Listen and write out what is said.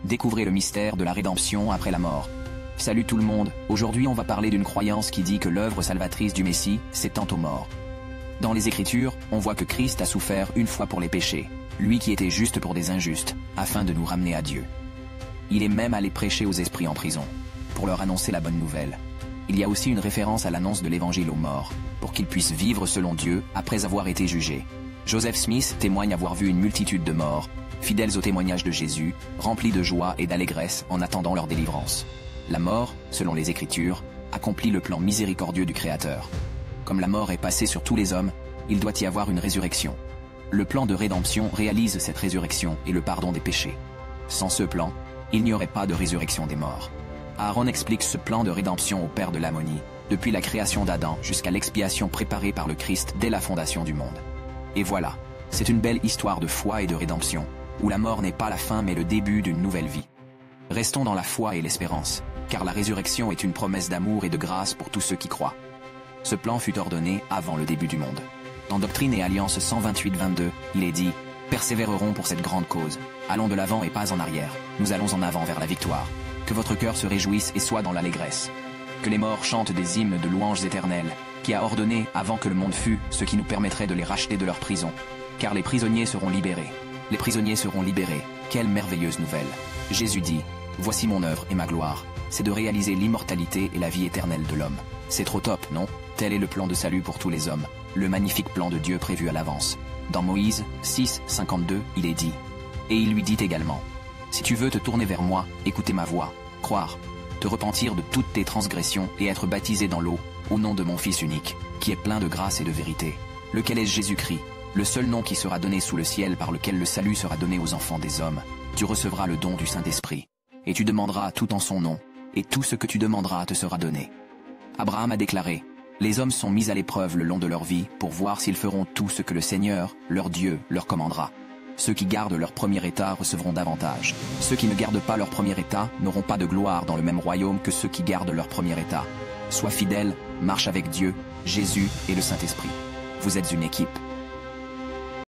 Découvrez le mystère de la rédemption après la mort. Salut tout le monde, aujourd'hui on va parler d'une croyance qui dit que l'œuvre salvatrice du Messie s'étend aux morts. Dans les Écritures, on voit que Christ a souffert une fois pour les péchés, lui qui était juste pour des injustes, afin de nous ramener à Dieu. Il est même allé prêcher aux esprits en prison, pour leur annoncer la bonne nouvelle. Il y a aussi une référence à l'annonce de l'évangile aux morts, pour qu'ils puissent vivre selon Dieu après avoir été jugés. Joseph Smith témoigne avoir vu une multitude de morts, fidèles au témoignage de Jésus, remplis de joie et d'allégresse en attendant leur délivrance. La mort, selon les Écritures, accomplit le plan miséricordieux du Créateur. Comme la mort est passée sur tous les hommes, il doit y avoir une résurrection. Le plan de rédemption réalise cette résurrection et le pardon des péchés. Sans ce plan, il n'y aurait pas de résurrection des morts. Aaron explique ce plan de rédemption au Père de l'Harmonie, depuis la création d'Adam jusqu'à l'expiation préparée par le Christ dès la fondation du monde. Et voilà, c'est une belle histoire de foi et de rédemption, où la mort n'est pas la fin mais le début d'une nouvelle vie. Restons dans la foi et l'espérance, car la résurrection est une promesse d'amour et de grâce pour tous ceux qui croient. Ce plan fut ordonné avant le début du monde. Dans Doctrine et Alliance 128-22, il est dit « Persévérerons pour cette grande cause. Allons de l'avant et pas en arrière. Nous allons en avant vers la victoire. Que votre cœur se réjouisse et soit dans l'allégresse. Que les morts chantent des hymnes de louanges éternelles, qui a ordonné, avant que le monde fût, ce qui nous permettrait de les racheter de leur prison. Car les prisonniers seront libérés. Les prisonniers seront libérés. Quelle merveilleuse nouvelle. Jésus dit « Voici mon œuvre et ma gloire. C'est de réaliser l'immortalité et la vie éternelle de l'homme. » C'est trop top, non? Tel est le plan de salut pour tous les hommes, le magnifique plan de Dieu prévu à l'avance. Dans Moïse 6:52, il est dit « Et il lui dit également, si tu veux te tourner vers moi, écouter ma voix, croire, te repentir de toutes tes transgressions et être baptisé dans l'eau, au nom de mon Fils unique, qui est plein de grâce et de vérité, lequel est Jésus-Christ, le seul nom qui sera donné sous le ciel par lequel le salut sera donné aux enfants des hommes, tu recevras le don du Saint-Esprit, et tu demanderas tout en son nom, et tout ce que tu demanderas te sera donné. » Abraham a déclaré « Les hommes sont mis à l'épreuve le long de leur vie pour voir s'ils feront tout ce que le Seigneur, leur Dieu, leur commandera. Ceux qui gardent leur premier état recevront davantage. Ceux qui ne gardent pas leur premier état n'auront pas de gloire dans le même royaume que ceux qui gardent leur premier état. Sois fidèle, marche avec Dieu, Jésus et le Saint-Esprit. Vous êtes une équipe.